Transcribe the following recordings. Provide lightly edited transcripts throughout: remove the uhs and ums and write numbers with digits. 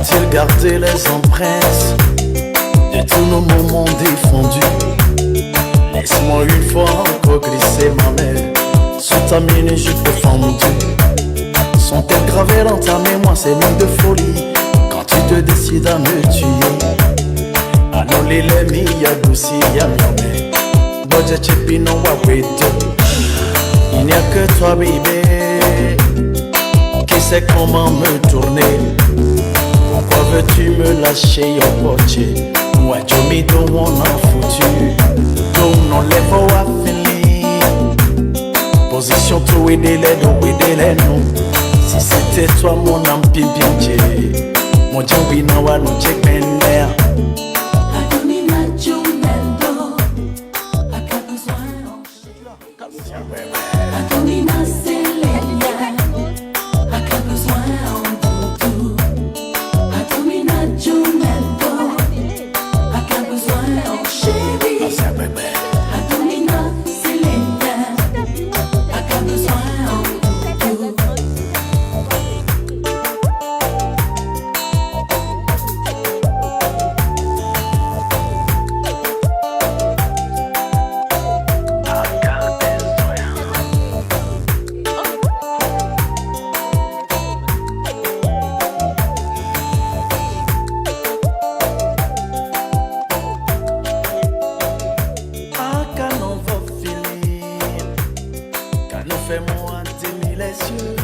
Va-t-il garder les empreintes de tous nos moments défendus? Laisse-moi une fois encore glisser ma main sous ta mini-jupe fendue. Sont-elles gravées dans ta mémoire ces noms de folie quand tu te décides à me tuer? Alors les mi yadusi ya miome Boja chipi no waweto. Il n'y a que toi bébé qui sait comment me tourner. Pourquoi veux-tu me lâcher au portier? Moi Jomi do on a foutu. Donc non les voix à finir. Position tout et délai non. Si c'était toi mon âme pimpinche, mon Jomi no wa no check bender. Fais-moi t'aimer les cieux.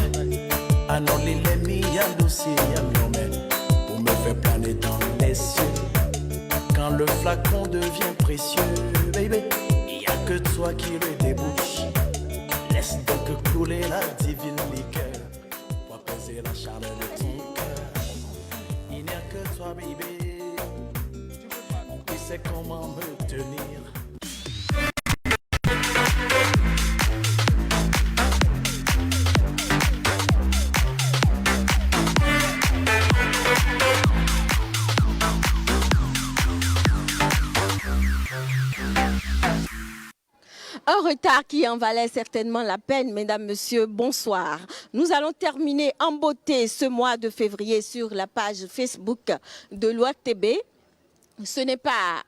Alors les mi yadosi ya miome pour me faire planer dans les cieux. Quand le flacon devient précieux, baby, il n'y a que toi qui le débouche. Laisse donc couler la divine liqueur pour apaiser la chaleur de ton cœur. Il n'y a que toi, baby, qui sait comment me tenir. Un retard qui en valait certainement la peine, mesdames, messieurs, bonsoir. Nous allons terminer en beauté ce mois de février sur la page Facebook de l'OATB. Ce n'est pas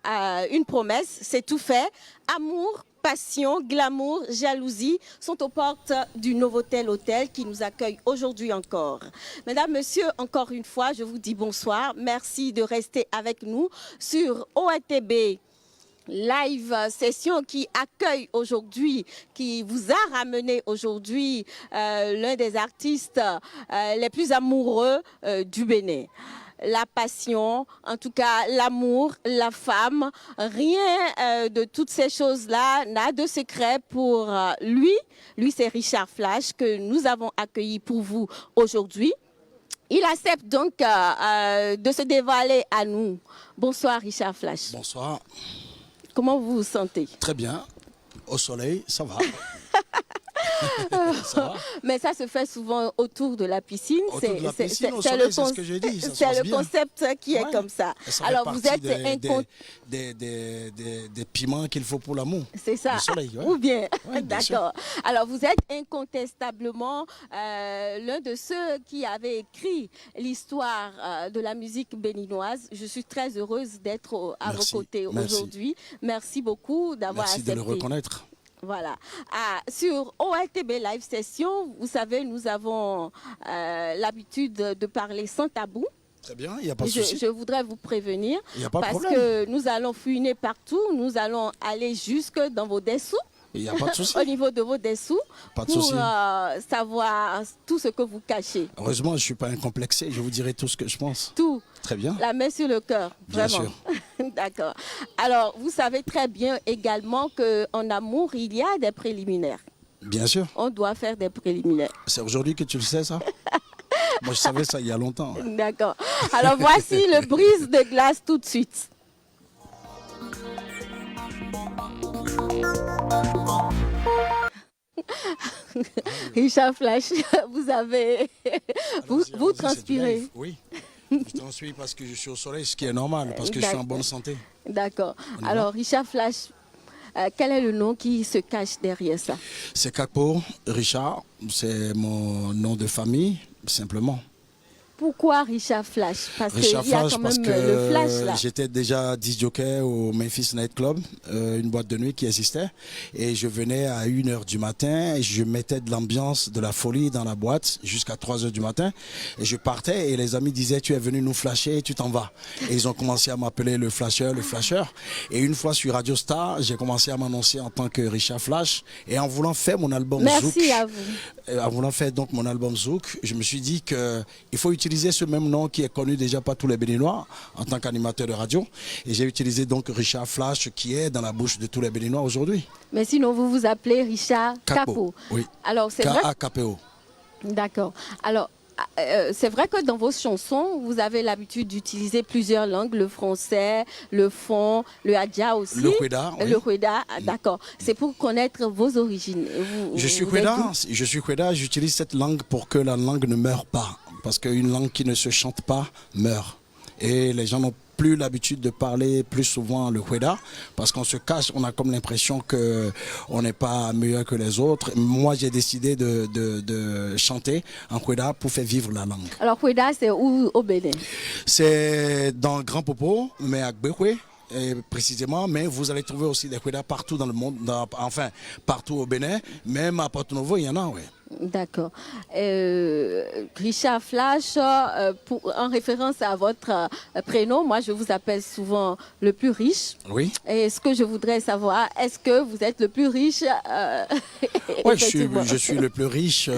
une promesse, c'est tout fait. Amour, passion, glamour, jalousie sont aux portes du Novotel Hôtel qui nous accueille aujourd'hui encore. Mesdames, messieurs, encore une fois, je vous dis bonsoir. Merci de rester avec nous sur OATB Live session qui accueille aujourd'hui, qui vous a ramené aujourd'hui l'un des artistes les plus amoureux du Bénin. La passion, en tout cas l'amour, la femme, rien de toutes ces choses-là n'a de secret pour lui. Lui, c'est Richard Flash que nous avons accueilli pour vous aujourd'hui. Il accepte donc de se dévoiler à nous. Bonsoir Richard Flash. Bonsoir. Comment vous vous sentez? Très bien. Au soleil, ça va. Ça va. Mais ça se fait souvent autour de la piscine. C'est ce que je dis. C'est le concept qui est comme ça. Alors vous êtes des piments qu'il faut pour l'amour. C'est ça. Soleil, ouais. Ou bien, ouais, d'accord. Alors vous êtes incontestablement l'un de ceux qui avait écrit l'histoire de la musique béninoise. Je suis très heureuse d'être à vos côtés aujourd'hui. Merci beaucoup d'avoir accepté. Merci de le reconnaître. Voilà. Sur OATB Live Session, vous savez, nous avons l'habitude de parler sans tabou. Très bien, il n'y a pas de souci. Je voudrais vous prévenir parce problème. Que nous allons fouiner partout, nous allons aller jusque dans vos dessous. Il n'y a pas de souci. Au niveau de vos dessous, pour savoir tout ce que vous cachez. Heureusement, je ne suis pas incomplexé, je vous dirai tout ce que je pense. Tout. Très bien. La main sur le cœur, vraiment. Bien sûr. D'accord. Alors, vous savez très bien également qu'en amour, il y a des préliminaires. Bien sûr. On doit faire des préliminaires. C'est aujourd'hui que tu le sais, ça? Moi, je savais ça il y a longtemps. Ouais. D'accord. Alors, voici le brise de glace tout de suite. Richard Flash, vous avez... vous transpirez. Oui, je transpire parce que je suis au soleil, ce qui est normal, parce que je suis en bonne santé. D'accord. Alors, Richard Flash, quel est le nom qui se cache derrière ça? C'est Kakpo, Richard, c'est mon nom de famille, simplement. Pourquoi Richard Flash? Parce qu'il y a Flash, quand parce même que le flash là. j'étais déjà disc jockey au Memphis Night Club, une boîte de nuit qui existait. Et je venais à 1h du matin et je mettais de l'ambiance, de la folie dans la boîte jusqu'à 3h du matin. Et je partais et les amis disaient tu es venu nous flasher et tu t'en vas. Et ils ont commencé à m'appeler le flasheur, le flasheur. Et une fois sur Radio Star, j'ai commencé à m'annoncer en tant que Richard Flash. Et en voulant faire mon album Zouk, Merci à vous. en voulant faire donc mon album Zouk, je me suis dit qu'il faut utiliser ce même nom qui est connu déjà par tous les Béninois en tant qu'animateur de radio. Et j'ai utilisé donc Richard Flash qui est dans la bouche de tous les Béninois aujourd'hui. Mais sinon, vous vous appelez Richard Capo. Oui. Alors, c'est vrai. K-A-K-P-O. D'accord. Alors, c'est vrai que dans vos chansons, vous avez l'habitude d'utiliser plusieurs langues, le français, le fon, le hadja aussi. Le Houeda. Oui. Le Houeda, d'accord. C'est pour connaître vos origines. Je suis Houeda, j'utilise cette langue pour que la langue ne meure pas. Parce qu'une langue qui ne se chante pas meurt. Et les gens n'ont plus l'habitude de parler plus souvent le Houeda parce qu'on se cache, on a comme l'impression qu'on n'est pas meilleur que les autres. Moi, j'ai décidé de chanter en Houeda pour faire vivre la langue. Alors, Houeda, c'est où au Bénin? C'est dans Grand Popo, mais à Gbekwe. Précisément, mais vous allez trouver aussi des Houeda partout dans le monde, enfin partout au Bénin, même à Porto Novo, il y en a, oui. D'accord. Richard Flash, en référence à votre prénom, moi je vous appelle souvent le plus riche. Oui. Et ce que je voudrais savoir, est-ce que vous êtes le plus riche? Oui, je suis le plus riche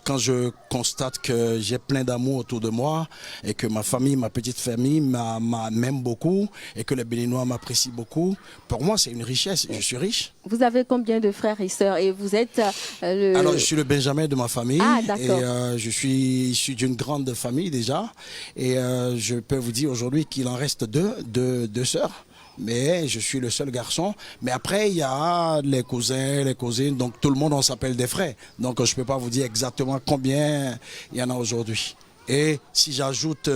quand je constate que j'ai plein d'amour autour de moi et que ma famille, ma petite famille m'aime beaucoup et que les Béninois m'apprécient beaucoup. Pour moi, c'est une richesse. Je suis riche. Vous avez combien de frères et sœurs? Et vous êtes Alors, je suis le Benjamin de ma famille. Ah, d'accord. Et je suis issu d'une grande famille déjà. Et je peux vous dire aujourd'hui qu'il en reste deux sœurs. Mais je suis le seul garçon. Mais après, il y a les cousins, les cousines. Donc, tout le monde, on s'appelle des frères. Donc, je ne peux pas vous dire exactement combien il y en a aujourd'hui. Et si j'ajoute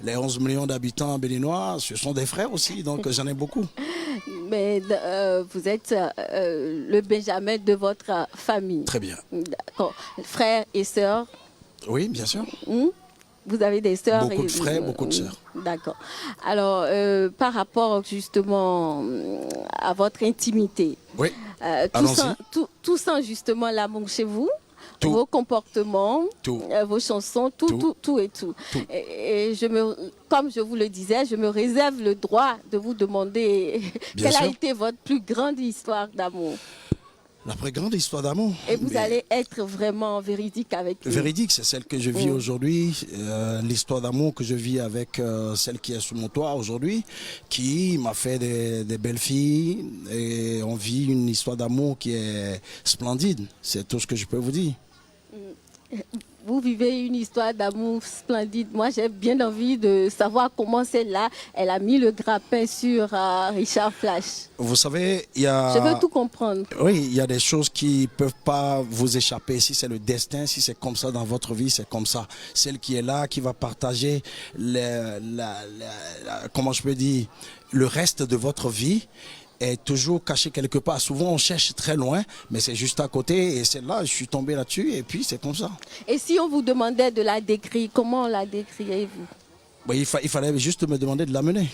les 11 millions d'habitants béninois, ce sont des frères aussi. Donc, j'en ai beaucoup. Mais vous êtes le Benjamin de votre famille. Très bien. D'accord. Frères et sœurs? Oui, bien sûr. Vous avez des sœurs? Beaucoup de frères, beaucoup de sœurs. D'accord. Alors, par rapport justement à votre intimité, oui. Tout sent justement l'amour chez vous? Tout. Vos comportements, tout. Vos chansons, tout et tout. Et comme je vous le disais, je me réserve le droit de vous demander quelle a été votre plus grande histoire d'amour. La plus grande histoire d'amour. Et vous allez être vraiment véridique avec nous. Véridique, c'est celle que je vis aujourd'hui. L'histoire d'amour que je vis avec celle qui est sous mon toit aujourd'hui, qui m'a fait des belles filles. Et on vit une histoire d'amour qui est splendide. C'est tout ce que je peux vous dire. Vous vivez une histoire d'amour splendide. Moi, j'ai bien envie de savoir comment celle-là, elle a mis le grappin sur Richard Flash. Vous savez, il y a... Je veux tout comprendre. Oui, il y a des choses qui ne peuvent pas vous échapper. Si c'est le destin, si c'est comme ça dans votre vie, c'est comme ça. Celle qui est là, qui va partager comment je peux dire, le reste de votre vie, est toujours caché quelque part. Souvent, on cherche très loin, mais c'est juste à côté. Et celle-là, je suis tombé là-dessus et puis c'est comme ça. Et si on vous demandait de la décrire, comment la décririez-vous? Ben, il fallait juste me demander de la mener.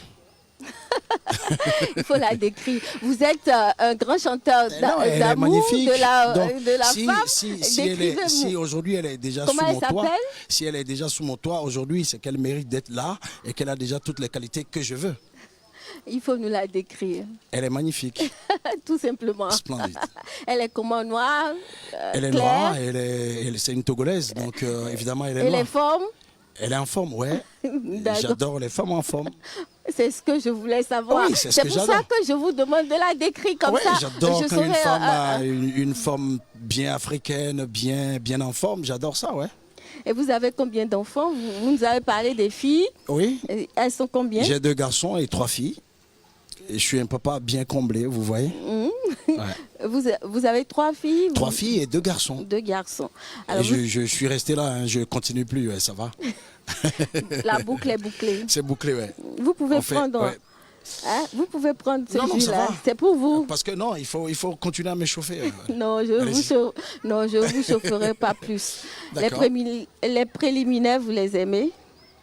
Il faut la décrire. Vous êtes un grand chanteur d'amour de la femme. Si aujourd'hui elle est déjà sous mon toit, si elle est déjà sous mon toit aujourd'hui, c'est qu'elle mérite d'être là et qu'elle a déjà toutes les qualités que je veux. Il faut nous la décrire. Elle est magnifique. Tout simplement. Splendide. Elle est comment, noire? Elle est claire. noire, c'est une Togolaise, donc évidemment elle est noire. Elle est forme? Elle est en forme, ouais. J'adore les femmes en forme. C'est ce que je voulais savoir. Oui, c'est pour ça que je vous demande de la décrire comme ça. J'adore quand une femme a une forme bien africaine, bien en forme. J'adore ça, ouais. Et vous avez combien d'enfants? Vous nous avez parlé des filles. Oui. Elles sont combien? J'ai 2 garçons et 3 filles. Et je suis un papa bien comblé, vous voyez. Ouais. Vous avez 3 filles? 3 filles et 2 garçons. 2 garçons. Alors je suis resté là, hein, je continue plus, ouais, ça va. La boucle est bouclée. C'est bouclé, ouais. Vous pouvez prendre... Ouais. Hein? Vous pouvez prendre ce jus-là. C'est pour vous. Parce que non, il faut continuer à me chauffer. Non, je vous chaufferai pas plus. Les préliminaires, vous les aimez?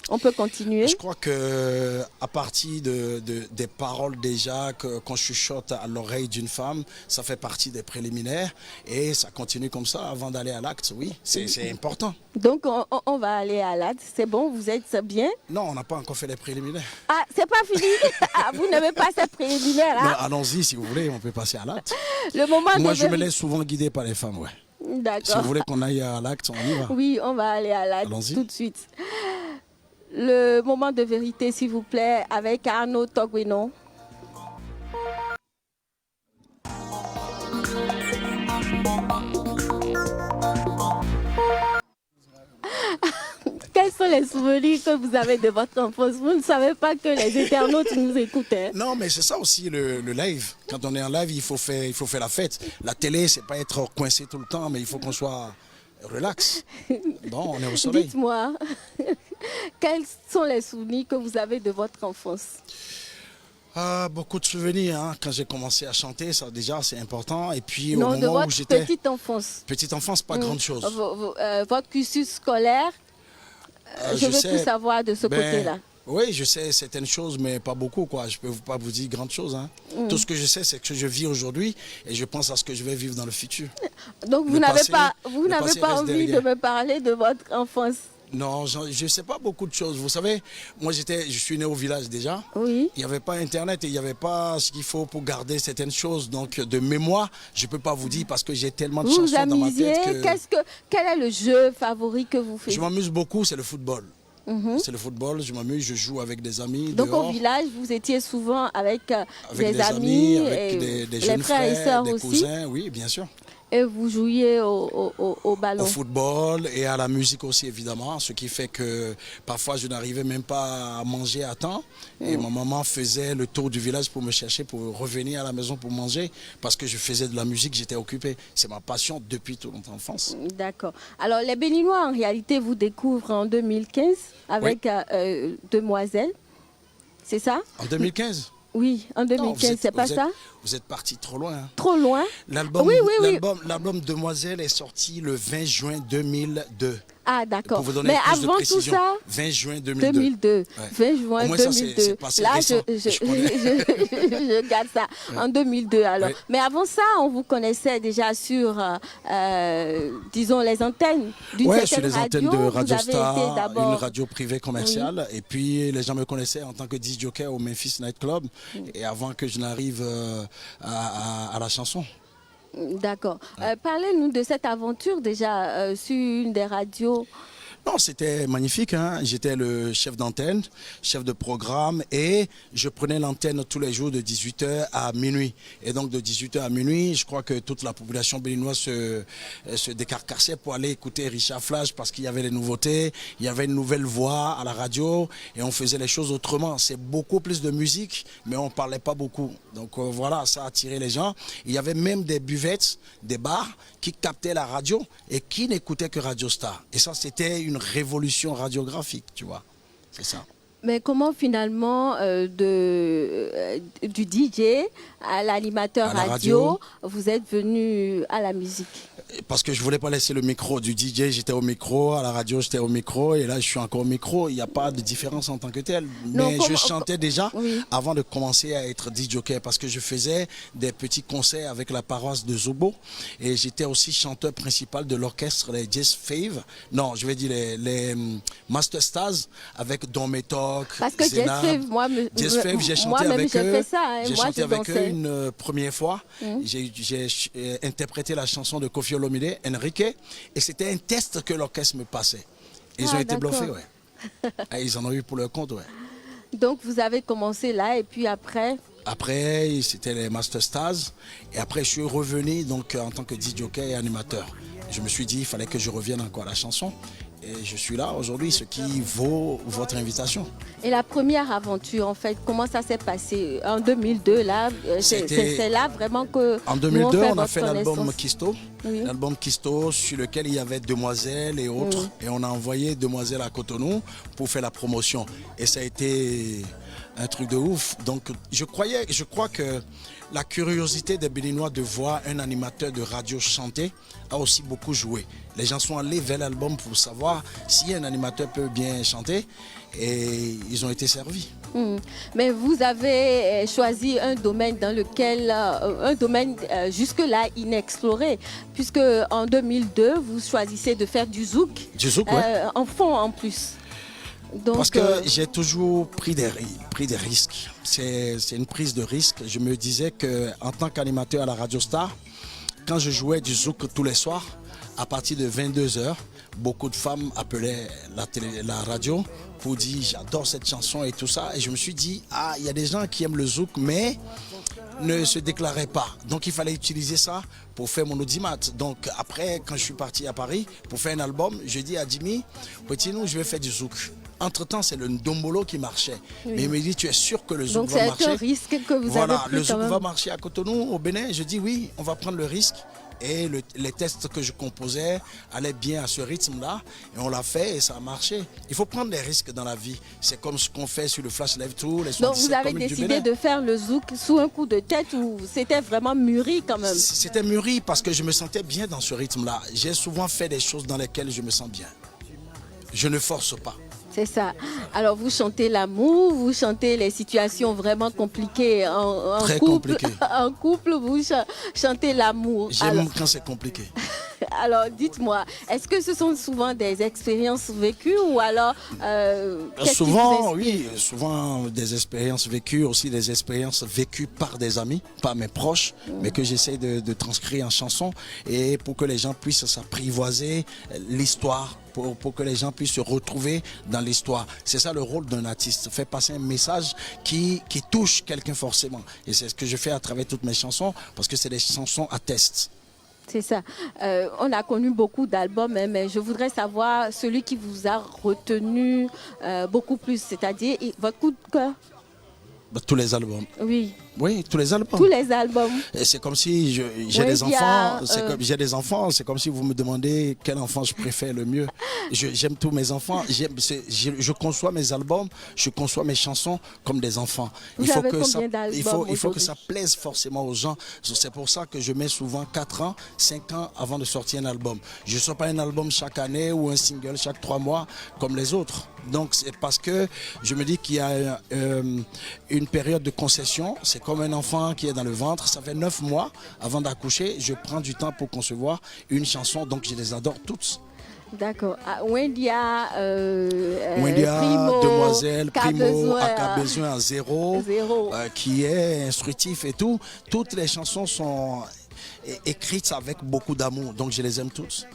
On peut continuer. Je crois que à partir des paroles déjà, qu'on chuchote à l'oreille d'une femme, ça fait partie des préliminaires et ça continue comme ça avant d'aller à l'acte. Oui, c'est important. Donc, on va aller à l'acte. C'est bon, vous êtes bien? Non, on n'a pas encore fait les préliminaires. Ah, c'est pas fini? Ah, vous n'aimez pas ces préliminaires, hein? Allons-y, si vous voulez, on peut passer à l'acte. Le moment Moi, de je me laisse souvent guider par les femmes, ouais. D'accord. Si vous voulez qu'on aille à l'acte, on y va. Oui, on va aller à l'acte Allons-y. tout de suite. Le moment de vérité, s'il vous plaît, avec Arnaud Togweno. Quels sont les souvenirs que vous avez de votre enfance? Vous ne savez pas que les internautes nous écoutent. Hein? Non, mais c'est ça aussi le live. Quand on est en live, il faut faire la fête. La télé, c'est pas être coincé tout le temps, mais il faut qu'on soit relax. Bon, on est au soleil. Dites-moi, quels sont les souvenirs que vous avez de votre enfance? Beaucoup de souvenirs. Hein. Quand j'ai commencé à chanter, ça déjà c'est important. Et puis au Non, de moment où votre j'étais petite enfance. petite enfance, pas grande chose. Votre cursus scolaire, je veux tout savoir de ce côté-là. Oui, je sais certaines choses, mais pas beaucoup, quoi. Je peux pas vous dire grandes choses. Hein. Tout ce que je sais, c'est que je vis aujourd'hui et je pense à ce que je vais vivre dans le futur. Donc vous n'avez pas reste envie derrière. de me parler de votre enfance? Non, je ne sais pas beaucoup de choses. Vous savez, moi je suis né au village déjà. Oui. Il n'y avait pas Internet et il n'y avait pas ce qu'il faut pour garder certaines choses. Donc de mémoire, je ne peux pas vous dire parce que j'ai tellement de Vous vous chansons dans ma amusez? tête que... Quel est le jeu favori que vous faites? Je m'amuse beaucoup, c'est le football. C'est le football, je m'amuse, je joue avec des amis. Donc dehors, au village, vous étiez souvent avec avec des amis, avec et des les jeunes frères et sœurs des aussi, cousins, oui, bien sûr. et vous jouiez au ballon. Au football et à la musique aussi, évidemment. Ce qui fait que parfois, je n'arrivais même pas à manger à temps. Et ma maman faisait le tour du village pour me chercher, pour revenir à la maison pour manger. Parce que je faisais de la musique, j'étais occupé. C'est ma passion depuis toute mon enfance. D'accord. Alors, les Béninois, en réalité, vous découvrent en 2015 avec Demoiselle. C'est ça? En 2015? Oui, en 2015, c'est pas ça? Vous êtes parti trop loin. Hein. Trop loin? L'album Oui. l'album Demoiselle est sorti le 20 juin 2002. Ah, d'accord. Pour vous donner Mais plus de avant tout précision, ça, 20 juin 2002. 2002. Ouais. 20 juin Au moins, ça, 2002. c'est passé Là, récent. je garde ça. Ouais. En 2002, alors. Ouais. Mais avant ça, on vous connaissait déjà sur, disons, les antennes d'une Ouais, sur certaine les antennes radio. de Radio Vous avez Star, été d'abord... une radio privée commerciale. Et puis, les gens me connaissaient en tant que disc jockey au Memphis Night Club. Et avant que je n'arrive à la chanson. D'accord. Parlez-nous de cette aventure déjà sur une des radios. Non, c'était magnifique. Hein. J'étais le chef d'antenne, chef de programme et je prenais l'antenne tous les jours de 18h à minuit. Et donc de 18h à minuit, je crois que toute la population béninoise se décarcassait pour aller écouter Richard Flash parce qu'il y avait les nouveautés, il y avait une nouvelle voix à la radio et on faisait les choses autrement. C'est beaucoup plus de musique, mais on ne parlait pas beaucoup. Donc voilà, ça a attiré les gens. Il y avait même des buvettes, des bars qui captaient la radio et qui n'écoutaient que Radio Star. Et ça, c'était une révolution radiographique, tu vois. C'est ça. Mais comment finalement du DJ à l'animateur À la radio, vous êtes venu à la musique? Parce que je voulais pas laisser le micro. Du DJ, j'étais au micro, à la radio, j'étais au micro, et là, je suis encore au micro. Il n'y a pas de différence en tant que tel. Mais je chantais déjà avant de commencer à être DJ jockey, parce que je faisais des petits concerts avec la paroisse de Zobo, et j'étais aussi chanteur principal de l'orchestre les Jazz Fave. Non, je vais dire les Master Stars avec Don Metok, parce que Zena. Jazz Fave, moi-même, j'ai chanté avec eux. Fait ça, hein. J'ai moi, chanté avec eux dansais. une première fois. J'ai interprété la chanson de Kofi Olomide, Enrique, et c'était un test que l'orchestre me passait. Ils ont été bluffés, ouais. Et ils en ont eu pour leur compte, ouais. Donc vous avez commencé là et puis après? Après, c'était les Master Stars. Et après, je suis revenu donc, en tant que DJ jockey et animateur. Je me suis dit, il fallait que je revienne encore à la chanson. Et je suis là aujourd'hui, ce qui vaut votre invitation. Et la première aventure, en fait, comment ça s'est passé? En 2002, là, c'est là vraiment que... En 2002, on a fait l'album l'album Kisto. Oui. L'album Kisto, sur lequel il y avait Demoiselle et autres. Et on a envoyé Demoiselle à Cotonou pour faire la promotion. Et ça a été un truc de ouf. Donc, je crois que la curiosité des Béninois de voir un animateur de radio chanter a aussi beaucoup joué. Les gens sont allés vers l'album pour savoir pas si un animateur peut bien chanter. Et ils ont été servis. Mais vous avez choisi un domaine dans lequel, jusque-là inexploré, puisque en 2002, vous choisissez de faire du zouk. Du zouk, ouais. En fond en plus. Donc, parce que j'ai toujours pris des risques. C'est une prise de risque. Je me disais qu'en tant qu'animateur à la Radio Star, quand je jouais du zouk tous les soirs, à partir de 22h, beaucoup de femmes appelaient la radio pour dire j'adore cette chanson et tout ça. Et je me suis dit, il y a des gens qui aiment le zouk, mais ne se déclaraient pas. Donc il fallait utiliser ça pour faire mon audimat. Donc après, quand je suis parti à Paris pour faire un album, je dis à Jimmy, Petinou, je vais faire du zouk. Entre-temps, c'est le ndombolo qui marchait. Oui. Mais il me dit, tu es sûr que le zouk va marcher? Donc c'est un risque que vous avez pris. Le zouk va marcher à Cotonou, au Bénin. Je dis oui, on va prendre le risque. Et les textes que je composais allaient bien à ce rythme-là. Et on l'a fait et ça a marché. Il faut prendre des risques dans la vie. C'est comme ce qu'on fait sur le Flash Live Tour. Donc vous avez décidé de faire le zouk sous un coup de tête ou c'était vraiment mûri quand même? C'était mûri parce que je me sentais bien dans ce rythme-là. J'ai souvent fait des choses dans lesquelles je me sens bien. Je ne force pas. C'est ça. Alors vous chantez l'amour, vous chantez les situations vraiment compliquées en Très couple. Compliqué. En couple, vous chantez l'amour. J'aime quand c'est compliqué. Alors dites-moi, est-ce que ce sont souvent des expériences vécues ou alors souvent, oui, souvent des expériences vécues, aussi des expériences vécues par des amis, par mes proches, mais que j'essaie de transcrire en chanson et pour que les gens puissent s'apprivoiser l'histoire. Pour que les gens puissent se retrouver dans l'histoire. C'est ça le rôle d'un artiste, faire passer un message qui touche quelqu'un forcément. Et c'est ce que je fais à travers toutes mes chansons, parce que c'est des chansons à test. C'est ça. On a connu beaucoup d'albums, mais je voudrais savoir celui qui vous a retenu beaucoup plus, c'est-à-dire votre coup de cœur. Tous les albums. Oui. Oui, tous les albums. Tous les albums. C'est comme si j'ai des enfants. J'ai des enfants. C'est comme si vous me demandez quel enfant je préfère le mieux. J'aime tous mes enfants. Je conçois mes albums, je conçois mes chansons comme des enfants. Il faut que ça plaise forcément aux gens. C'est pour ça que je mets souvent 4 ans, 5 ans avant de sortir un album. Je ne sors pas un album chaque année ou un single chaque 3 mois comme les autres. Donc c'est parce que je me dis qu'il y a une période de concession. C'est comme un enfant qui est dans le ventre. Ça fait 9 mois avant d'accoucher. Je prends du temps pour concevoir une chanson. Donc je les adore toutes. D'accord. Wendia, Primo, Demoiselle, Primo, A besoin à zéro. Qui est instructif et tout. Toutes les chansons sont écrites avec beaucoup d'amour. Donc je les aime toutes.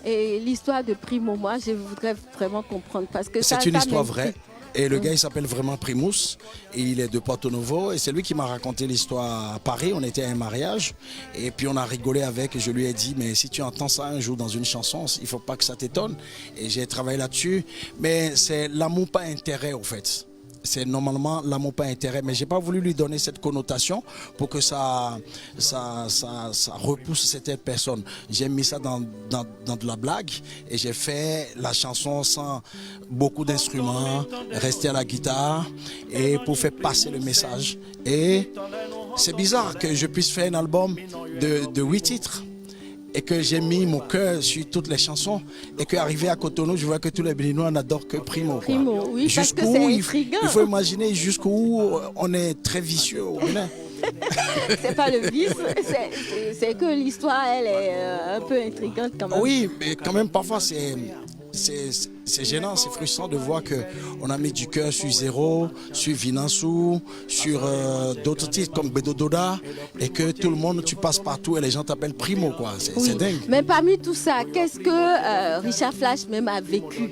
Et l'histoire de Primo, moi, je voudrais vraiment comprendre parce que c'est une histoire vraie. Et le gars, il s'appelle vraiment Primus. Et il est de Porto Novo. Et c'est lui qui m'a raconté l'histoire à Paris. On était à un mariage. Et puis on a rigolé avec. Et je lui ai dit, mais si tu entends ça un jour dans une chanson, il ne faut pas que ça t'étonne. Et j'ai travaillé là-dessus. Mais c'est l'amour, pas intérêt, au fait. C'est normalement l'amour pas intérêt, mais j'ai pas voulu lui donner cette connotation pour que ça repousse certaines personnes. J'ai mis ça dans de la blague et j'ai fait la chanson sans beaucoup d'instruments, rester à la guitare et pour faire passer le message. Et c'est bizarre que je puisse faire un album de 8 titres. Et que j'ai mis mon cœur sur toutes les chansons et qu'arrivé à Cotonou, je vois que tous les Béninois n'adorent que Primo. Primo, oui, parce que c'est intriguant. Il faut imaginer jusqu'où on est très vicieux au Bénin. C'est pas le vice, c'est que l'histoire, elle est un peu intrigante quand même. Oui, mais quand même parfois c'est gênant, c'est frustrant de voir qu'on a mis du cœur sur Zéro, sur Vinansou, sur d'autres titres comme Bedododa et que tout le monde, tu passes partout et les gens t'appellent Primo, quoi. C'est dingue. Mais parmi tout ça, qu'est-ce que Richard Flash même a vécu?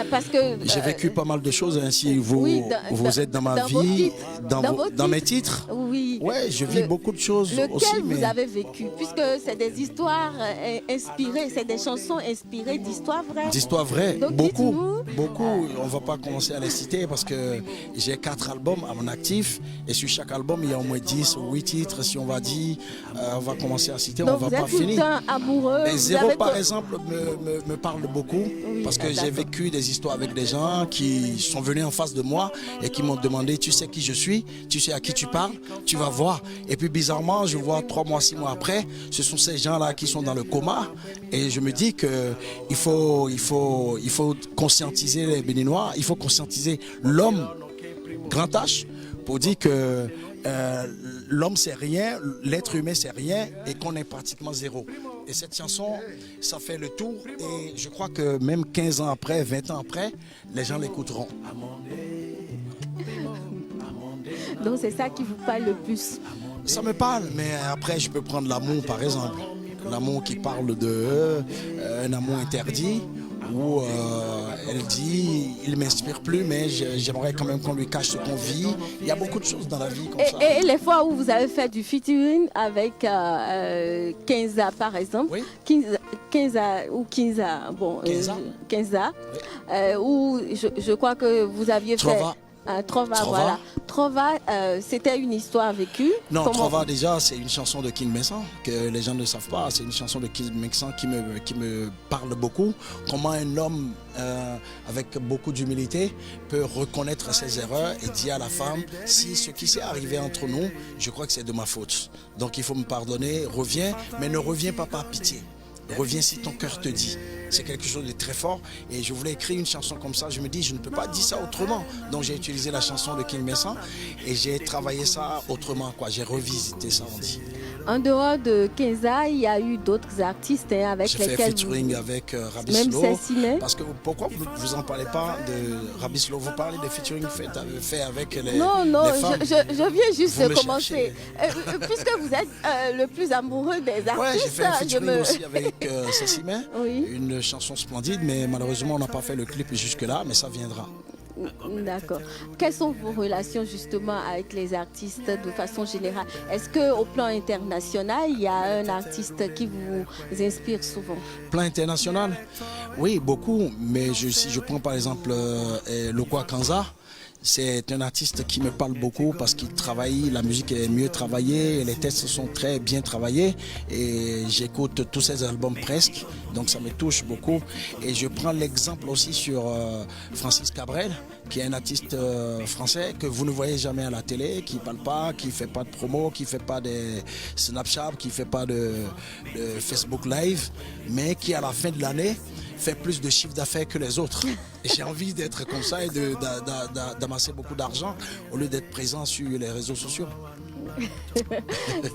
Parce que j'ai vécu pas mal de choses. Ainsi, vous êtes dans ma vie, dans mes titres. Oui. Ouais, je vis beaucoup de choses aussi. Lequel vous avez vécu? Puisque c'est des histoires inspirées, c'est des chansons inspirées d'histoires vraies. D'histoires vraies, donc, beaucoup. On va pas commencer à les citer parce que j'ai 4 albums à mon actif et sur chaque album il y a au moins 10 ou 8 titres. Si on va dire, on va commencer à citer, donc on va pas finir. Amoureux. Mais Zéro par exemple me parle beaucoup parce que j'ai vécu des des histoires avec des gens qui sont venus en face de moi et qui m'ont demandé, tu sais qui je suis, tu sais à qui tu parles, tu vas voir. Et puis bizarrement, je vois 3 mois, 6 mois après, ce sont ces gens-là qui sont dans le coma. Et je me dis qu'il faut conscientiser les Béninois, il faut conscientiser l'homme grand H pour dire que l'homme c'est rien, l'être humain c'est rien et qu'on est pratiquement zéro. Et cette chanson, ça fait le tour et je crois que même 15 ans après, 20 ans après, les gens l'écouteront. Donc c'est ça qui vous parle le plus. Ça me parle, mais après je peux prendre l'amour par exemple. L'amour qui parle de un amour interdit où elle dit il m'inspire plus mais j'aimerais quand même qu'on lui cache ce qu'on vit. Il y a beaucoup de choses dans la vie comme ça. Et les fois où vous avez fait du featuring avec Kenza par exemple, Oui. Kenza, où je crois que vous aviez Trova. fait Trova, Trova. voilà. Trova, c'était une histoire vécue. Non, Comment- Trova déjà, c'est une chanson de King Messan que les gens ne savent pas. C'est une chanson de King Messan qui me parle beaucoup. Comment un homme avec beaucoup d'humilité peut reconnaître ses erreurs et dire à la femme, si ce qui s'est arrivé entre nous, je crois que c'est de ma faute. Donc il faut me pardonner, reviens, mais ne reviens pas par pitié. Reviens si ton cœur te dit. C'est quelque chose de très fort et je voulais écrire une chanson comme ça. Je me dis, je ne peux pas dire ça autrement. Donc j'ai utilisé la chanson de King Messan et j'ai travaillé ça autrement, quoi. J'ai revisité ça, on dit. En dehors de Kenza, il y a eu d'autres artistes avec J'ai fait lesquels featuring avec même Rabislo. Cécile. Parce que pourquoi vous en parlez pas de Rabislo? Vous parlez des featuring faits avec les Non, les femmes. je viens juste Vous de me commencer. Puisque vous êtes le plus amoureux des artistes, Ouais, j'ai fait un featuring je me... aussi avec Cécile, Oui. une chanson splendide, mais malheureusement on n'a pas fait le clip jusque-là, mais ça viendra. D'accord. Quelles sont vos relations justement avec les artistes de façon générale? Est-ce qu'au plan international, il y a un artiste qui vous inspire souvent? Plan international? Oui, beaucoup, mais si je prends par exemple Lokwa Kanza, c'est un artiste qui me parle beaucoup parce qu'il travaille, la musique est mieux travaillée, les textes sont très bien travaillés et j'écoute tous ses albums presque, donc ça me touche beaucoup. Et je prends l'exemple aussi sur Francis Cabrel, qui est un artiste français que vous ne voyez jamais à la télé, qui ne parle pas, qui ne fait pas de promo, qui ne fait pas de Snapchat, qui ne fait pas de Facebook Live, mais qui à la fin de l'année fait plus de chiffre d'affaires que les autres. Et j'ai envie d'être comme ça et d'amasser beaucoup d'argent au lieu d'être présent sur les réseaux sociaux.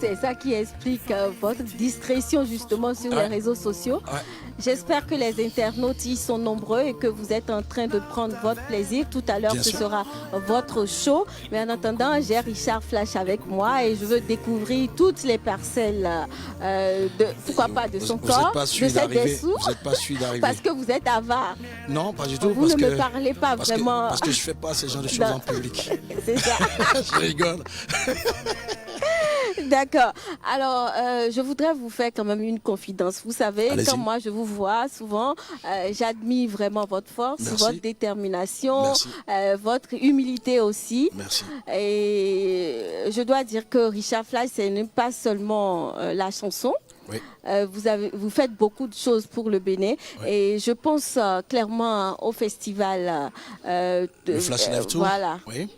C'est ça qui explique votre discrétion justement sur les réseaux sociaux. Ouais. J'espère que les internautes y sont nombreux et que vous êtes en train de prendre votre plaisir. Tout à l'heure, Bien ce sûr. sera votre show. Mais en attendant, j'ai Richard Flash avec moi et je veux découvrir toutes les parcelles pourquoi pas de son Vous corps, n'êtes pas de celui ses d'arriver. dessous, Vous n'êtes pas celui d'arriver. parce que vous êtes avare. Non, pas du tout. Vous ne me parlez pas vraiment. Parce que je ne fais pas ce genre de choses Non. en public. C'est ça. Je rigole. D'accord. Alors, je voudrais vous faire quand même une confidence. Vous savez, Allez-y. quand moi je vous vois souvent, j'admire vraiment votre force, Merci. votre détermination, Merci. votre humilité aussi. Merci. Et je dois dire que Richard Flash, ce n'est pas seulement la chanson. Oui. Vous faites beaucoup de choses pour le Bénin et je pense clairement au festival Le Flash Live Tour. Voilà. Oui.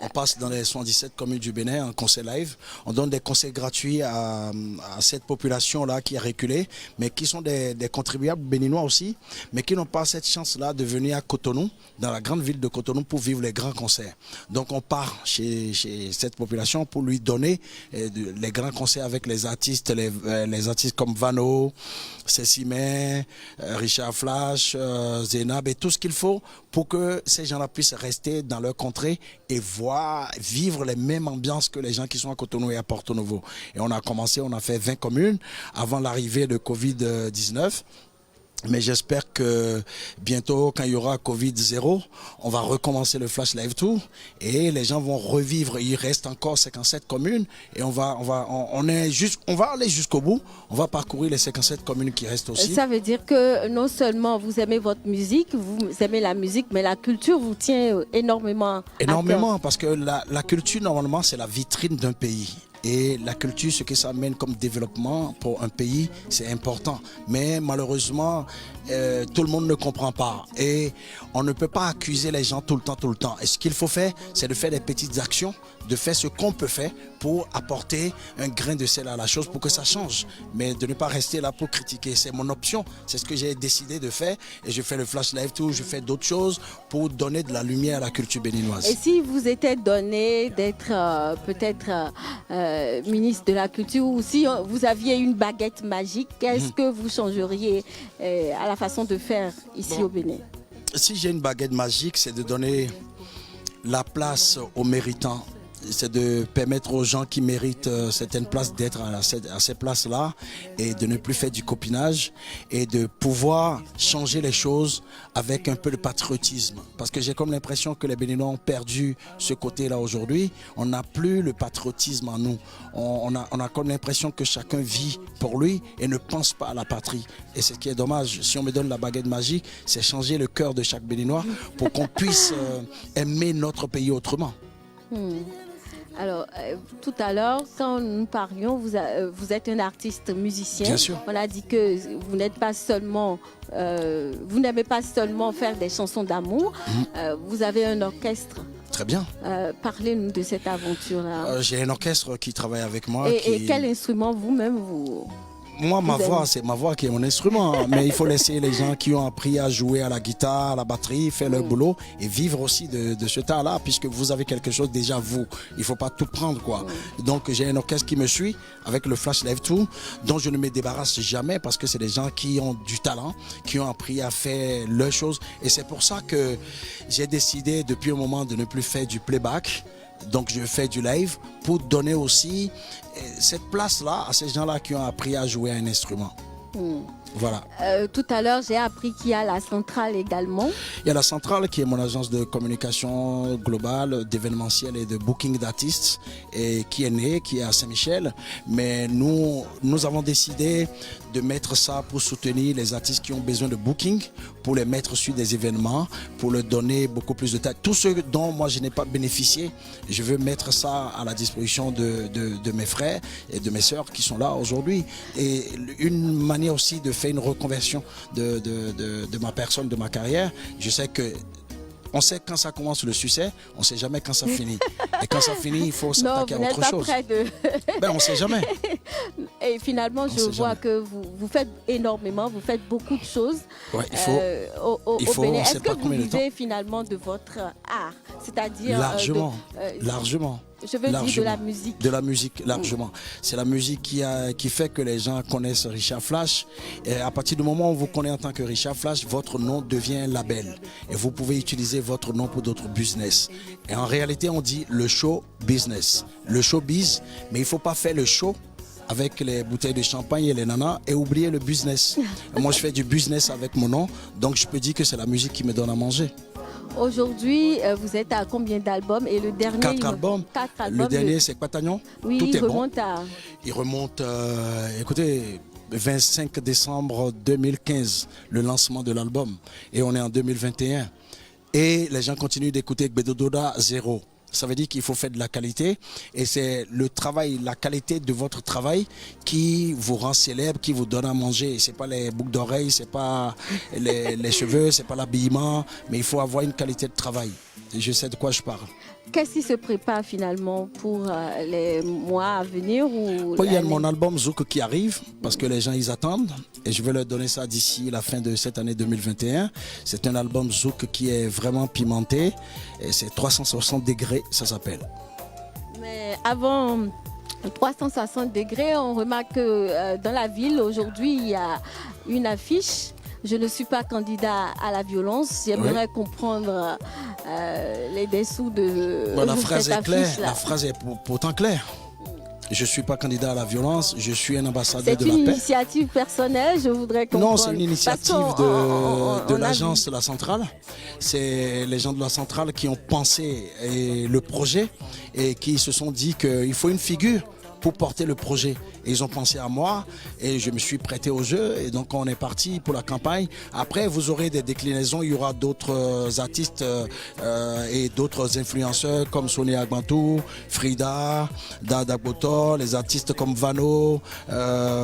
On passe dans les 77 communes du Bénin en concert live. On donne des concerts gratuits à cette population-là qui a reculé, mais qui sont des contribuables béninois aussi, mais qui n'ont pas cette chance-là de venir à Cotonou, dans la grande ville de Cotonou, pour vivre les grands concerts. Donc on part chez cette population pour lui donner les grands concerts avec les artistes, les artistes comme Vano, Cécimé, Richard Flash, Zénab et tout ce qu'il faut pour que ces gens-là puissent rester dans leur contrée et vivre les mêmes ambiances que les gens qui sont à Cotonou et à Porto Novo. Et on a commencé, on a fait 20 communes avant l'arrivée de Covid-19. Mais j'espère que bientôt, quand il y aura Covid-0, on va recommencer le Flash Live Tour et les gens vont revivre. Il reste encore 57 communes et on va aller jusqu'au bout. On va parcourir les 57 communes qui restent aussi. Ça veut dire que non seulement vous aimez votre musique, vous aimez la musique, mais la culture vous tient énormément à cœur. Énormément, parce que la culture, normalement, c'est la vitrine d'un pays. Et la culture, ce que ça amène comme développement pour un pays, c'est important. Mais malheureusement, tout le monde ne comprend pas. Et on ne peut pas accuser les gens tout le temps. Et ce qu'il faut faire, c'est de faire des petites actions, de faire ce qu'on peut faire pour apporter un grain de sel à la chose pour que ça change. Mais de ne pas rester là pour critiquer. C'est mon option. C'est ce que j'ai décidé de faire. Et je fais le Flash Live Tour, je fais d'autres choses pour donner de la lumière à la culture béninoise. Et si vous était donné d'être peut-être ministre de la Culture, ou si vous aviez une baguette magique, qu'est-ce que vous changeriez à la façon de faire ici au Bénin? Si j'ai une baguette magique, c'est de donner la place aux méritants. C'est de permettre aux gens qui méritent certaines places d'être à ces places-là et de ne plus faire du copinage et de pouvoir changer les choses avec un peu de patriotisme. Parce que j'ai comme l'impression que les Béninois ont perdu ce côté-là aujourd'hui. On n'a plus le patriotisme en nous. On a comme l'impression que chacun vit pour lui et ne pense pas à la patrie. Et c'est ce qui est dommage. Si on me donne la baguette magique, c'est changer le cœur de chaque Béninois pour qu'on puisse aimer notre pays autrement. Alors, tout à l'heure, quand nous parlions, vous êtes un artiste musicien. Bien sûr. On a dit que vous n'êtes pas seulement, vous n'aimez pas seulement faire des chansons d'amour. Vous avez un orchestre. Très bien. Parlez-nous de cette aventure-là. J'ai un orchestre qui travaille avec moi. Et quel instrument vous-même vous... Moi, ma voix, c'est ma voix qui est mon instrument. Mais il faut laisser les gens qui ont appris à jouer à la guitare, à la batterie, faire leur boulot et vivre aussi de ce tas-là, puisque vous avez quelque chose déjà vous. Il ne faut pas tout prendre, quoi. Donc, j'ai un orchestre qui me suit avec le Flash Live Tour, dont je ne me débarrasse jamais parce que c'est des gens qui ont du talent, qui ont appris à faire leurs choses. Et c'est pour ça que j'ai décidé depuis un moment de ne plus faire du playback. Donc je fais du live pour donner aussi cette place-là à ces gens-là qui ont appris à jouer un instrument. Voilà. Tout à l'heure, j'ai appris qu'il y a la centrale également. Il y a la centrale qui est mon agence de communication globale, d'événementiel et de booking d'artistes et qui est née, qui est à Saint-Michel. Mais nous avons décidé de mettre ça pour soutenir les artistes qui ont besoin de booking, pour les mettre sur des événements, pour leur donner beaucoup plus de temps. Tout ce dont moi je n'ai pas bénéficié, je veux mettre ça à la disposition de mes frères et de mes sœurs qui sont là aujourd'hui. Et une manière aussi de faire une reconversion de ma personne, de ma carrière. Je sais que on sait quand ça commence le succès, on ne sait jamais quand ça finit. Et quand ça finit, il faut s'attaquer à autre chose. Ben, on ne sait jamais. Et finalement, je vois que vous faites énormément, vous faites beaucoup de choses. Ouais, au Bénin. Est-ce que vous vivez finalement de votre art? C'est-à-dire largement. Je veux dire de la musique. De la musique, largement. C'est la musique qui fait que les gens connaissent Richard Flash. Et à partir du moment où on vous connaît en tant que Richard Flash, votre nom devient un label. Et vous pouvez utiliser votre nom pour d'autres business. Et en réalité, on dit le show business. Le showbiz, mais il ne faut pas faire le show avec les bouteilles de champagne et les nanas et oublier le business. Moi, je fais du business avec mon nom, donc je peux dire que c'est la musique qui me donne à manger. Aujourd'hui, vous êtes à combien d'albums? Et le dernier? 4 albums. 4 albums. Le dernier, c'est Quatagnon. Oui, tout il est remonte bon. Il remonte, écoutez, 25 décembre 2015, le lancement de l'album. Et on est en 2021. Et les gens continuent d'écouter Gbedododa 0. Ça veut dire qu'il faut faire de la qualité et c'est le travail, la qualité de votre travail qui vous rend célèbre, qui vous donne à manger. C'est pas les boucles d'oreilles, c'est pas les cheveux, c'est pas l'habillement, mais il faut avoir une qualité de travail. Et je sais de quoi je parle. Qu'est-ce qui se prépare finalement pour les mois à venir ou il y a mon album Zouk qui arrive parce que les gens ils attendent et je vais leur donner ça d'ici la fin de cette année 2021. C'est un album Zouk qui est vraiment pimenté et c'est 360 degrés, ça s'appelle. Mais avant 360 degrés, on remarque que dans la ville aujourd'hui il y a une affiche. Je ne suis pas candidat à la violence. J'aimerais comprendre les dessous de la phrase est claire. La phrase est pourtant claire. Je ne suis pas candidat à la violence, je suis un ambassadeur de la paix. C'est une initiative personnelle, je voudrais comprendre. Non, c'est une initiative de l'agence de la centrale. C'est les gens de la centrale qui ont pensé le projet et qui se sont dit qu'il faut une figure pour porter le projet. Et ils ont pensé à moi et je me suis prêté au jeu. Et donc on est parti pour la campagne. Après, vous aurez des déclinaisons. Il y aura d'autres artistes et d'autres influenceurs comme Sonia Agbantou, Frida, Dada Botor, les artistes comme Vano,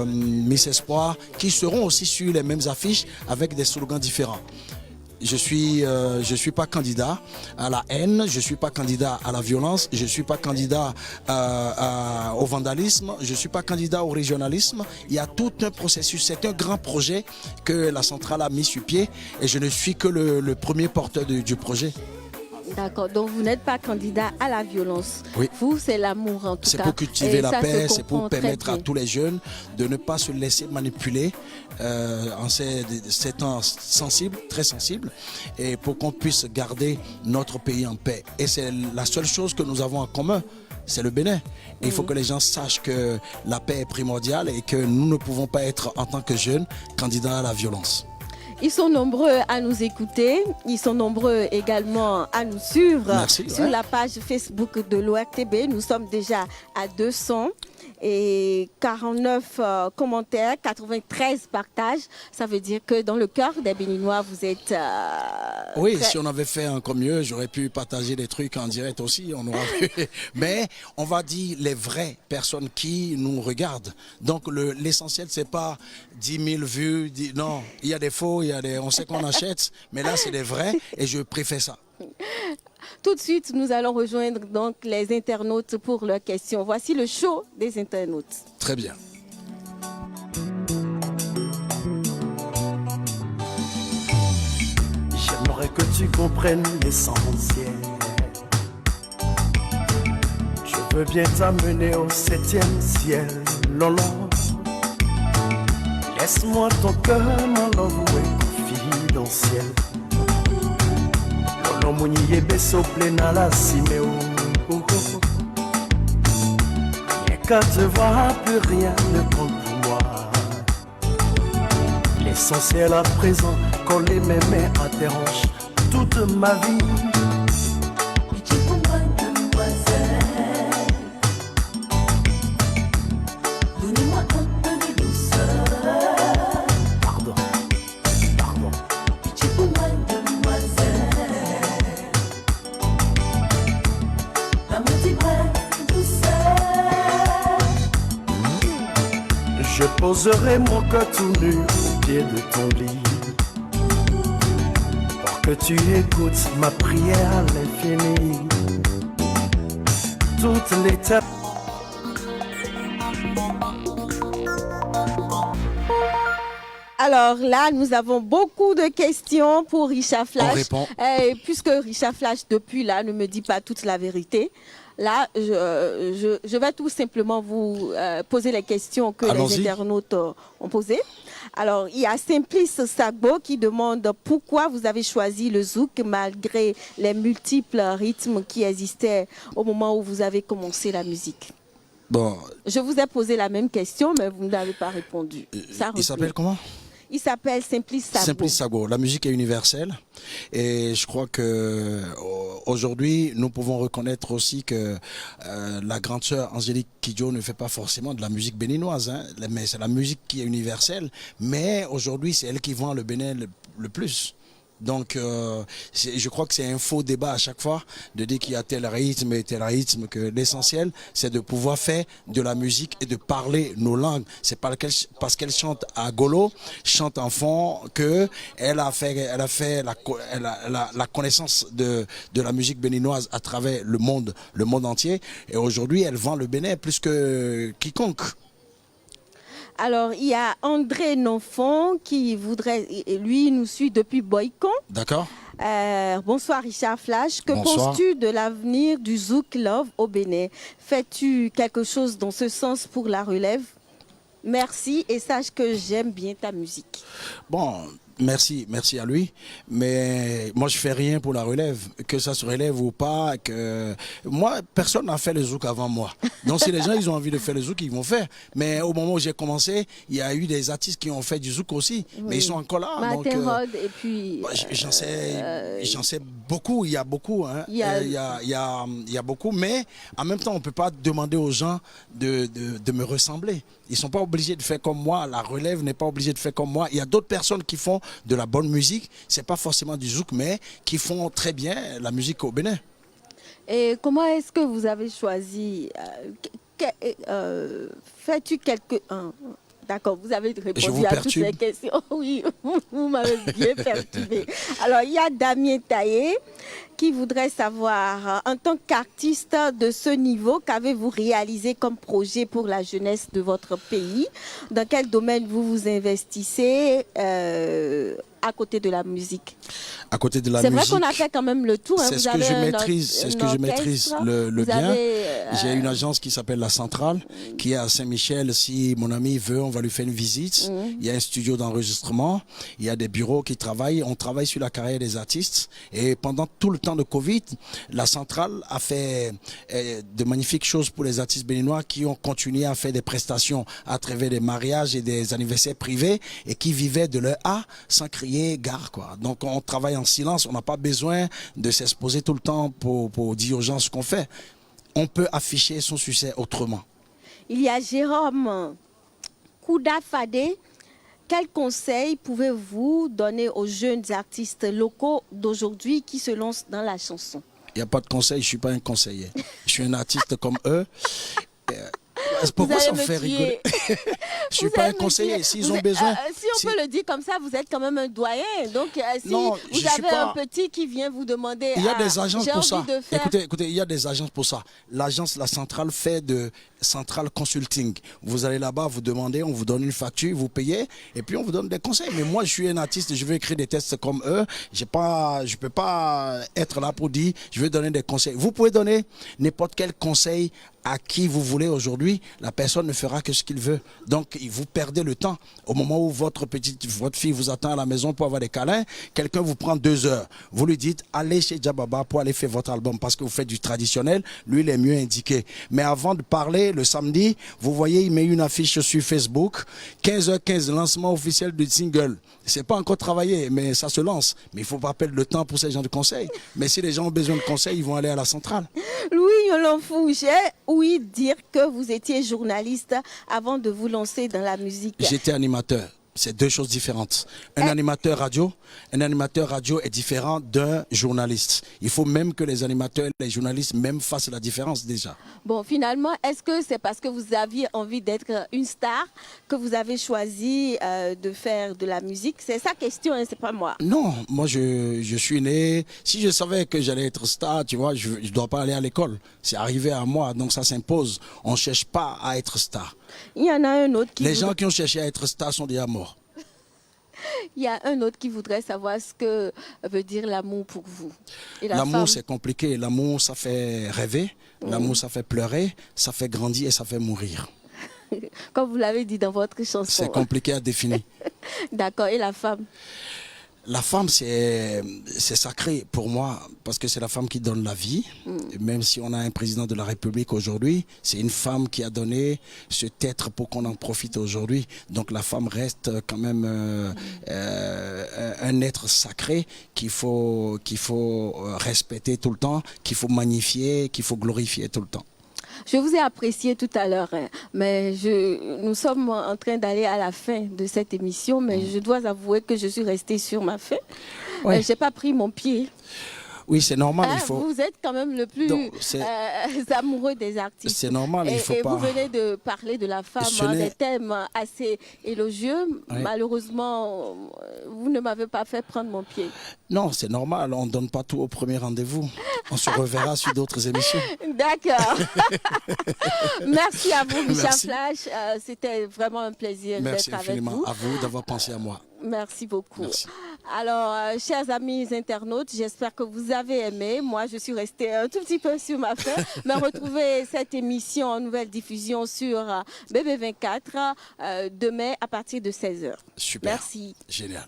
Miss Espoir, qui seront aussi sur les mêmes affiches avec des slogans différents. Je suis pas candidat à la haine, je suis pas candidat à la violence, je suis pas candidat au vandalisme, je suis pas candidat au régionalisme. Il y a tout un processus, c'est un grand projet que la centrale a mis sur pied et je ne suis que le premier porteur du projet. D'accord, donc vous n'êtes pas candidat à la violence. Oui. Vous, c'est l'amour en tout cas. C'est pour cultiver la paix, c'est pour très permettre à bien. tous les jeunes de ne pas se laisser manipuler en ces temps sensibles, très sensibles, et pour qu'on puisse garder notre pays en paix. Et c'est la seule chose que nous avons en commun, c'est le Bénin. Et il faut que les gens sachent que la paix est primordiale et que nous ne pouvons pas être, en tant que jeunes, candidats à la violence. Ils sont nombreux à nous écouter, ils sont nombreux également à nous suivre. Merci, sur ouais. la page Facebook de l'ORTB. Nous sommes déjà à 200 et 49 commentaires, 93 partages. Ça veut dire que dans le cœur des Béninois, vous êtes... Oui, très... si on avait fait encore mieux, j'aurais pu partager des trucs en direct aussi. On aura pu... Mais on va dire les vraies personnes qui nous regardent. Donc l'essentiel, c'est pas 10 000 vues. Non, il y a des faux, on sait qu'on achète, mais là, c'est des vrais et je préfère ça. Tout de suite, nous allons rejoindre donc les internautes pour leurs questions. Voici le show des internautes. Très bien. J'aimerais que tu comprennes l'essentiel. Je veux bien t'amener au 7e ciel, Lolo. Laisse-moi ton cœur, mon l'envouer confidentiel. Lolo mounié beso plena la simeo. Rien qu'à te voir, plus rien ne compte pour moi. L'essentiel à présent, coller mes mains à tes hanches toute ma vie. Pitié pour moi, demoiselle. Donnez-moi un peu de douceur. Pardon, pardon. Pitié pour moi, demoiselle. Un petit brin de douceur. Je poserai mon cœur tout nu au pied de ton lit pour que tu écoutes ma prière à l'infini. Toute l'étape. Alors là, nous avons beaucoup de questions pour Richard Flash. On répond. Et puisque Richard Flash, depuis là, ne me dit pas toute la vérité, là, je vais tout simplement vous poser les questions que les Allons-y. internautes ont posées. Alors, il y a Simplice Sagbo qui demande pourquoi vous avez choisi le zouk malgré les multiples rythmes qui existaient au moment où vous avez commencé la musique. Bon, Je vous ai posé la même question, mais vous n'avez pas répondu. Ça il refuse. s'appelle comment? Il s'appelle Simplice Sagbo. Simplice Sagbo. La musique est universelle et je crois que aujourd'hui nous pouvons reconnaître aussi que la grande sœur Angélique Kidjo ne fait pas forcément de la musique béninoise, hein, mais c'est la musique qui est universelle. Mais aujourd'hui c'est elle qui vend le Bénin le plus. Donc, je crois que c'est un faux débat à chaque fois de dire qu'il y a tel rythme et tel rythme, que l'essentiel, c'est de pouvoir faire de la musique et de parler nos langues. C'est parce qu'elle chante à Golo, chante en fond, que elle a fait la connaissance de la musique béninoise à travers le monde entier. Et aujourd'hui, elle vend le Bénin plus que quiconque. Alors, il y a André Nonfond qui voudrait, lui, il nous suit depuis Boycon. D'accord? Bonsoir Richard Flash. Que Bonsoir. penses-tu de l'avenir du Zouk Love au Bénin? Fais-tu quelque chose dans ce sens pour la relève? Merci et sache que j'aime bien ta musique. Bon, Merci à lui. Mais moi, je fais rien pour la relève, que ça se relève ou pas. Que moi, personne n'a fait le zouk avant moi. Donc, si les gens ils ont envie de faire le zouk, ils vont faire. Mais au moment où j'ai commencé, il y a eu des artistes qui ont fait du zouk aussi, mais ils sont encore là. Martin Rod et puis. J'en sais beaucoup. Il y a beaucoup. Hein. Il y a beaucoup. Mais en même temps, on peut pas demander aux gens de me ressembler. Ils sont pas obligés de faire comme moi. La relève n'est pas obligée de faire comme moi. Il y a d'autres personnes qui font de la bonne musique. C'est pas forcément du zouk, mais qui font très bien la musique au Bénin. Et comment est-ce que vous avez choisi fais-tu quelque... D'accord, vous avez répondu à toutes les questions. Oui, vous m'avez bien perturbé. Alors, il y a Damien Taillé qui voudrait savoir, en tant qu'artiste de ce niveau, qu'avez-vous réalisé comme projet pour la jeunesse de votre pays? Dans quel domaine vous vous investissez à côté de la musique? À côté de la musique. C'est vrai qu'on a fait quand même le tour. C'est ce que je maîtrise. C'est ce que je maîtrise le bien. J'ai une agence qui s'appelle La Centrale, qui est à Saint-Michel. Si mon ami veut, on va lui faire une visite. Il y a un studio d'enregistrement. Il y a des bureaux qui travaillent. On travaille sur la carrière des artistes. Et pendant tout le temps de Covid, La Centrale a fait de magnifiques choses pour les artistes béninois qui ont continué à faire des prestations à travers des mariages et des anniversaires privés et qui vivaient de leur art sans crier gare, quoi. Donc on travaille en silence, on n'a pas besoin de s'exposer tout le temps pour dire aux gens ce qu'on fait. On peut afficher son succès autrement. Il y a Jérôme Koudafadé. Quels conseils pouvez-vous donner aux jeunes artistes locaux d'aujourd'hui qui se lancent dans la chanson? Il n'y a pas de conseil, je ne suis pas un conseiller. Je suis un artiste comme eux. Pourquoi ça me fait rigoler? Je ne suis pas un conseiller. S'ils ont besoin. Si on peut le dire comme ça, vous êtes quand même un doyen. Donc, si non, vous avez un petit qui vient vous demander. Il y a des agences pour ça. Faire... Écoutez, il y a des agences pour ça. L'agence La Centrale fait de Central Consulting. Vous allez là-bas, vous demandez, on vous donne une facture, vous payez, et puis on vous donne des conseils. Mais moi, je suis un artiste, je veux écrire des textes comme eux. Je ne peux pas être là pour dire, je veux donner des conseils. Vous pouvez donner n'importe quel conseil à qui vous voulez aujourd'hui, la personne ne fera que ce qu'il veut. Donc, vous perdez le temps. Au moment où votre fille vous attend à la maison pour avoir des câlins, quelqu'un vous prend 2 heures. Vous lui dites, allez chez Djababa pour aller faire votre album parce que vous faites du traditionnel. Lui, il est mieux indiqué. Mais avant de parler, le samedi, vous voyez, il met une affiche sur Facebook. 15h15, lancement officiel du single. C'est pas encore travaillé, mais ça se lance. Mais il faut pas perdre le temps pour ces gens de conseils. Mais si les gens ont besoin de conseils, ils vont aller à la centrale. Louis Yolonfou, j'ai ouï dire que vous étiez journaliste avant de vous lancer dans la musique. J'étais animateur. C'est 2 choses différentes. Un animateur radio est différent d'un journaliste. Il faut même que les animateurs et les journalistes même fassent la différence déjà. Bon, finalement, est-ce que c'est parce que vous aviez envie d'être une star que vous avez choisi de faire de la musique? C'est sa question, hein, c'est pas moi. Non, moi je suis né. Si je savais que j'allais être star, tu vois, je ne dois pas aller à l'école. C'est arrivé à moi, donc ça s'impose. On ne cherche pas à être star. Il y en a un autre qui... Les gens qui ont cherché à être stars sont déjà morts. Il y a un autre qui voudrait savoir ce que veut dire l'amour pour vous. L'amour, c'est compliqué. L'amour, ça fait rêver. L'amour, ça fait pleurer. Ça fait grandir et ça fait mourir. Comme vous l'avez dit dans votre chanson. C'est compliqué à définir. D'accord. Et la femme? La femme, c'est sacré pour moi parce que c'est la femme qui donne la vie. Même si on a un président de la République aujourd'hui, c'est une femme qui a donné cet être pour qu'on en profite aujourd'hui. Donc la femme reste quand même un être sacré qu'il faut respecter tout le temps, qu'il faut magnifier, qu'il faut glorifier tout le temps. Je vous ai apprécié tout à l'heure, hein, mais nous sommes en train d'aller à la fin de cette émission, mais je dois avouer que je suis restée sur ma faim. Ouais. Je n'ai pas pris mon pied. Oui, c'est normal. Hein, il faut... Vous êtes quand même le plus amoureux des artistes. C'est normal, il faut et pas... vous venez de parler de la femme, des thèmes assez élogieux. Oui. Malheureusement, vous ne m'avez pas fait prendre mon pied. Non, c'est normal. On ne donne pas tout au premier rendez-vous. On se reverra sur d'autres émissions. D'accord. Merci à vous, Michel Flash. C'était vraiment un plaisir d'être avec vous. Merci infiniment à vous d'avoir pensé à moi. Merci beaucoup. Merci. Alors, chers amis internautes, j'espère que vous avez aimé. Moi, je suis restée un tout petit peu sur ma faim. Mais retrouvez cette émission en nouvelle diffusion sur BB24 demain à partir de 16h. Super. Merci. Génial.